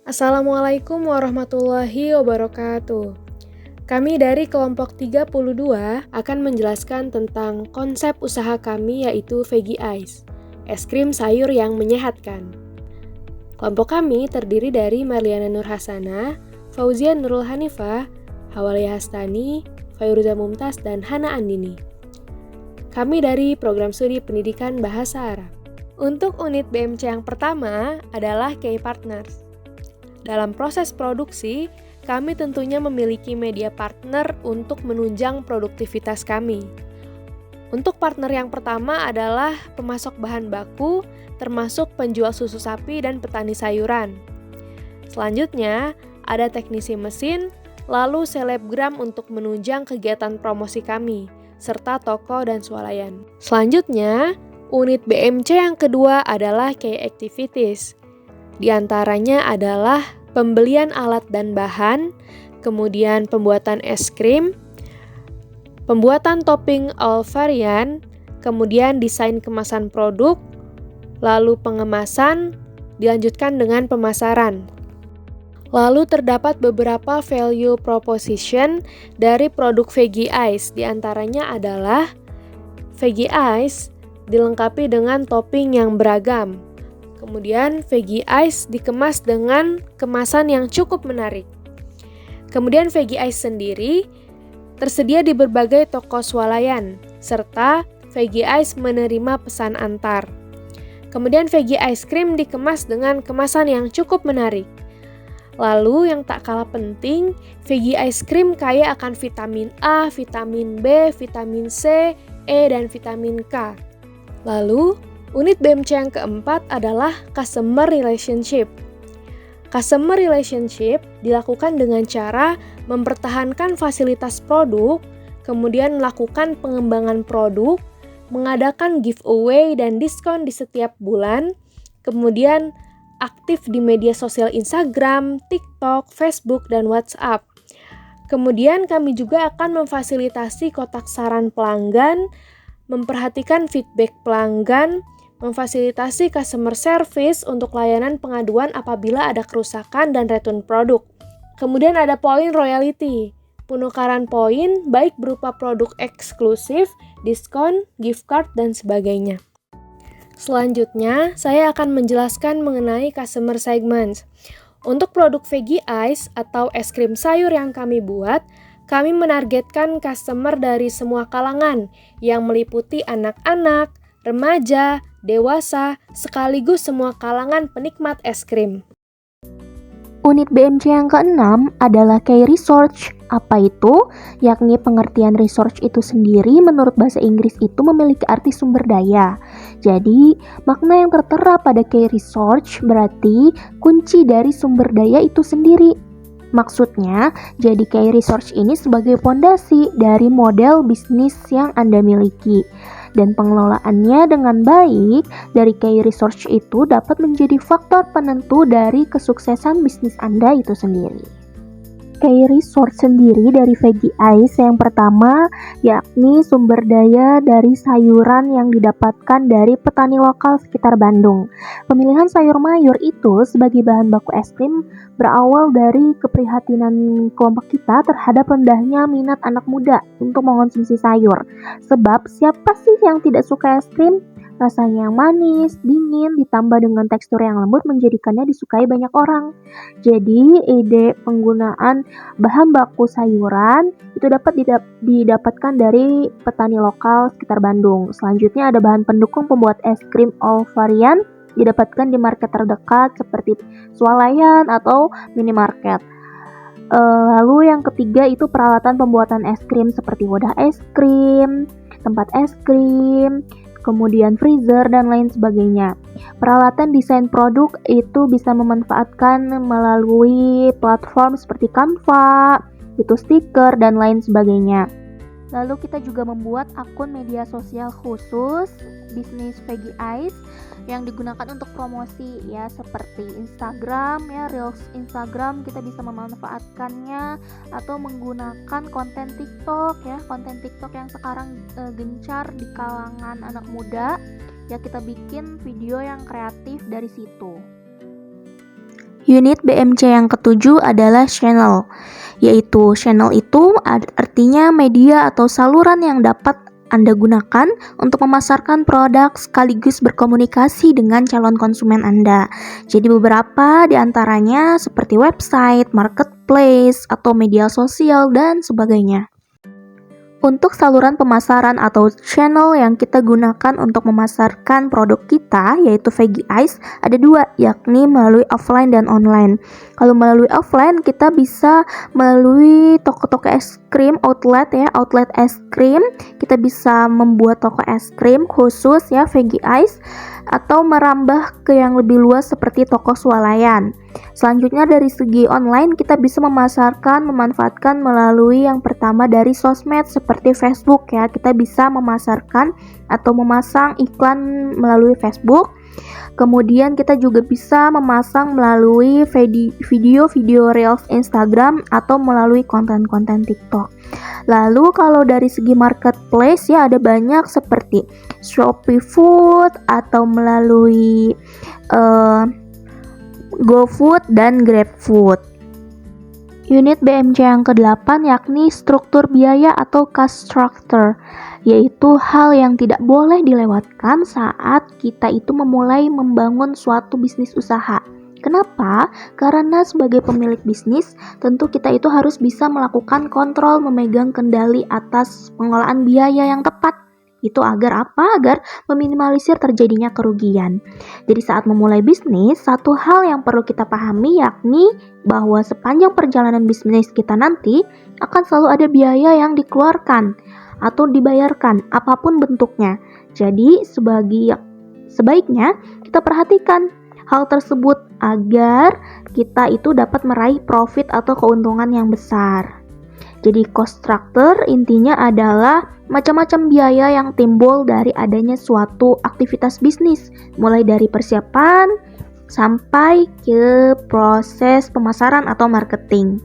Assalamualaikum warahmatullahi wabarakatuh. Kami dari kelompok 32 akan menjelaskan tentang konsep usaha kami yaitu Veggie Ice, es krim sayur yang menyehatkan. Kelompok kami terdiri dari Marliana Nur Hasanah, Fauzia Nurul Hanifah, Hawalia Hastani, Fayruza Mumtaz, dan Hana Andini. Kami dari Program Studi Pendidikan Bahasa Arab. Untuk unit BMC yang pertama adalah Key Partners. Dalam proses produksi, kami tentunya memiliki media partner untuk menunjang produktivitas kami. Untuk partner yang pertama adalah pemasok bahan baku, termasuk penjual susu sapi dan petani sayuran. Selanjutnya, ada teknisi mesin, lalu selebgram untuk menunjang kegiatan promosi kami, serta toko dan swalayan. Selanjutnya, unit BMC yang kedua adalah Key Activities. Di antaranya adalah pembelian alat dan bahan, kemudian pembuatan es krim, pembuatan topping all varian, kemudian desain kemasan produk, lalu pengemasan, dilanjutkan dengan pemasaran. Lalu terdapat beberapa value proposition dari produk Veggie Ice, di antaranya adalah Veggie Ice dilengkapi dengan topping yang beragam. Kemudian Veggie Ice dikemas dengan kemasan yang cukup menarik. Kemudian Veggie Ice sendiri tersedia di berbagai toko swalayan, serta Veggie Ice menerima pesan antar. Kemudian Veggie Ice Cream dikemas dengan kemasan yang cukup menarik. Lalu yang tak kalah penting, Veggie Ice Cream kaya akan vitamin A, vitamin B, vitamin C, E, dan vitamin K. Lalu, unit BMC yang keempat adalah Customer Relationship. Customer Relationship dilakukan dengan cara mempertahankan fasilitas produk, kemudian melakukan pengembangan produk, mengadakan giveaway dan diskon di setiap bulan, kemudian aktif di media sosial Instagram, TikTok, Facebook, dan WhatsApp. Kemudian kami juga akan memfasilitasi kotak saran pelanggan, memperhatikan feedback pelanggan, memfasilitasi customer service untuk layanan pengaduan apabila ada kerusakan dan return produk. Kemudian ada poin royalty, penukaran poin baik berupa produk eksklusif, diskon, gift card, dan sebagainya. Selanjutnya, saya akan menjelaskan mengenai customer segments. Untuk produk Veggie Ice atau es krim sayur yang kami buat, kami menargetkan customer dari semua kalangan yang meliputi anak-anak, remaja, dewasa, sekaligus semua kalangan penikmat es krim. Unit BMC yang keenam adalah Key Research. Apa itu? Yakni pengertian research itu sendiri menurut bahasa Inggris itu memiliki arti sumber daya. Jadi, makna yang tertera pada Key Research berarti kunci dari sumber daya itu sendiri. Maksudnya, jadi Key Research ini sebagai fondasi dari model bisnis yang Anda miliki. Dan pengelolaannya dengan baik dari Key Research itu dapat menjadi faktor penentu dari kesuksesan bisnis Anda itu sendiri. Key Research sendiri dari Veggie Ice yang pertama yakni sumber daya dari sayuran yang didapatkan dari petani lokal sekitar Bandung. Pemilihan sayur mayur itu sebagai bahan baku es krim berawal dari keprihatinan kelompok kita terhadap rendahnya minat anak muda untuk mengonsumsi sayur. Sebab siapa sih yang tidak suka es krim? Rasanya yang manis, dingin, ditambah dengan tekstur yang lembut menjadikannya disukai banyak orang. Jadi, ide penggunaan bahan baku sayuran itu dapat didapatkan dari petani lokal sekitar Bandung. Selanjutnya ada bahan pendukung pembuat es krim all varian didapatkan di market terdekat seperti swalayan atau minimarket. Lalu yang ketiga itu peralatan pembuatan es krim seperti wadah es krim, tempat es krim, kemudian freezer, dan lain sebagainya. Peralatan desain produk itu bisa memanfaatkan melalui platform seperti Canva, itu stiker, dan lain sebagainya. Lalu kita juga membuat akun media sosial khusus bisnis Veggie Ice yang digunakan untuk promosi ya, seperti Instagram ya, Reels Instagram kita bisa memanfaatkannya, atau menggunakan konten TikTok ya, konten TikTok yang sekarang gencar di kalangan anak muda ya, kita bikin video yang kreatif dari situ. Unit BMC yang ketujuh adalah channel, yaitu channel itu artinya media atau saluran yang dapat Anda gunakan untuk memasarkan produk sekaligus berkomunikasi dengan calon konsumen Anda. Jadi beberapa di antaranya seperti website, marketplace, atau media sosial, dan sebagainya. Untuk saluran pemasaran atau channel yang kita gunakan untuk memasarkan produk kita, yaitu Veggie Ice, ada dua, yakni melalui offline dan online. Kalau melalui offline, kita bisa melalui toko-toko es krim, outlet ya, outlet es krim. Kita bisa membuat toko es krim khusus ya, Veggie Ice, atau merambah ke yang lebih luas seperti toko swalayan. Selanjutnya dari segi online, kita bisa memanfaatkan melalui yang pertama dari sosmed seperti Facebook ya. Kita bisa memasarkan atau memasang iklan melalui Facebook. Kemudian kita juga bisa memasang melalui video Reels Instagram atau melalui konten-konten TikTok. Lalu kalau dari segi marketplace ya, ada banyak seperti Shopee Food atau melalui GoFood dan GrabFood. Unit BMC yang ke-8 yakni struktur biaya atau cost structure, yaitu hal yang tidak boleh dilewatkan saat kita itu memulai membangun suatu bisnis usaha. Kenapa? Karena sebagai pemilik bisnis, tentu kita itu harus bisa melakukan kontrol, memegang kendali atas pengelolaan biaya yang tepat. Itu agar apa? Agar meminimalisir terjadinya kerugian. Jadi saat memulai bisnis, satu hal yang perlu kita pahami yakni bahwa sepanjang perjalanan bisnis kita nanti akan selalu ada biaya yang dikeluarkan atau dibayarkan, apapun bentuknya. Jadi sebaiknya kita perhatikan hal tersebut agar kita itu dapat meraih profit atau keuntungan yang besar. Jadi cost structure intinya adalah macam-macam biaya yang timbul dari adanya suatu aktivitas bisnis, mulai dari persiapan sampai ke proses pemasaran atau marketing.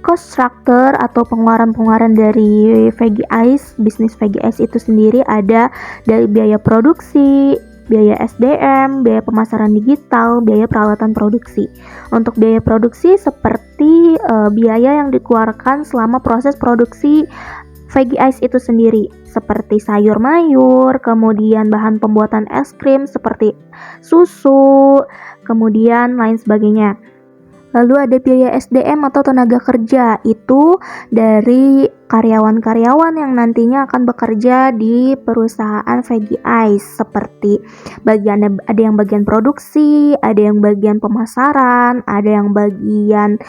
Cost structure atau pengeluaran-pengeluaran dari Veggie Ice, bisnis Veggie Ice itu sendiri ada dari biaya produksi, biaya SDM, biaya pemasaran digital, biaya peralatan produksi. Untuk biaya produksi seperti biaya yang dikeluarkan selama proses produksi Veggie Ice itu sendiri, seperti sayur mayur, kemudian bahan pembuatan es krim seperti susu, kemudian lain sebagainya. Lalu ada biaya SDM atau tenaga kerja, itu dari karyawan-karyawan yang nantinya akan bekerja di perusahaan Veggie Ice, seperti ada yang bagian produksi, ada yang bagian pemasaran, ada yang bagian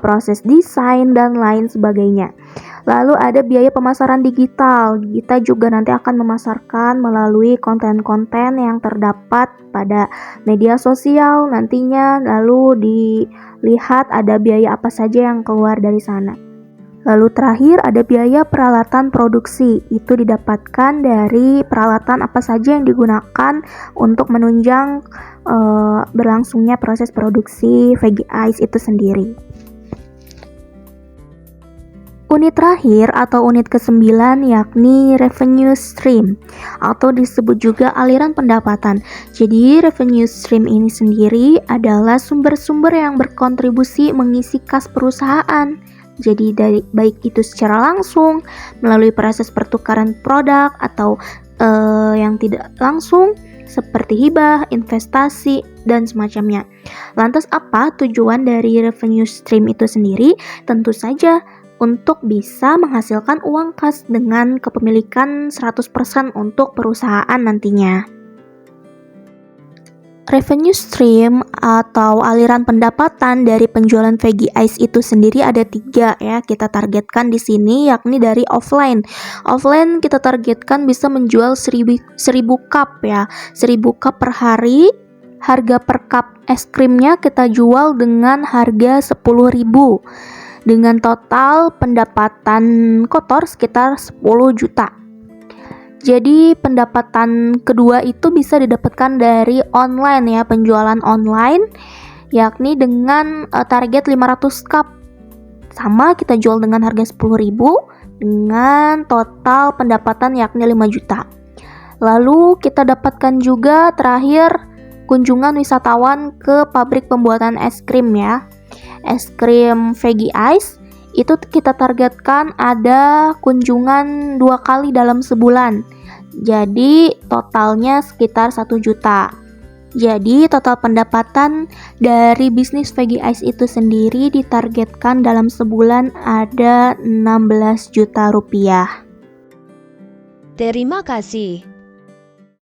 proses desain dan lain sebagainya. Lalu ada biaya pemasaran digital. Kita juga nanti akan memasarkan melalui konten-konten yang terdapat pada media sosial nantinya, lalu dilihat ada biaya apa saja yang keluar dari sana. Lalu terakhir ada biaya peralatan produksi. Itu didapatkan dari peralatan apa saja yang digunakan untuk menunjang berlangsungnya proses produksi Veggie Ice itu sendiri. Unit terakhir atau unit ke-9 yakni revenue stream atau disebut juga aliran pendapatan. Jadi revenue stream ini sendiri adalah sumber-sumber yang berkontribusi mengisi kas perusahaan. Jadi baik itu secara langsung melalui proses pertukaran produk atau yang tidak langsung seperti hibah, investasi, dan semacamnya. Lantas apa tujuan dari revenue stream itu sendiri? Tentu saja untuk bisa menghasilkan uang kas dengan kepemilikan 100% untuk perusahaan nantinya. Revenue stream atau aliran pendapatan dari penjualan Veggie Ice itu sendiri ada 3 ya, kita targetkan di sini, yakni dari offline. Offline kita targetkan bisa menjual 1000 cup ya, 1000 cup per hari. Harga per cup es krimnya kita jual dengan harga 10.000. Dengan total pendapatan kotor sekitar 10 juta. Jadi pendapatan kedua itu bisa didapatkan dari online ya, penjualan online, yakni dengan target 500 cup. Sama kita jual dengan harga 10.000 dengan total pendapatan yakni 5 juta. Lalu kita dapatkan juga terakhir kunjungan wisatawan ke pabrik pembuatan es krim ya. Es krim Veggie Ice itu kita targetkan ada kunjungan 2 kali dalam sebulan. Jadi totalnya sekitar 1 juta. Jadi total pendapatan dari bisnis Veggie Ice itu sendiri ditargetkan dalam sebulan ada 16 juta rupiah. Terima kasih.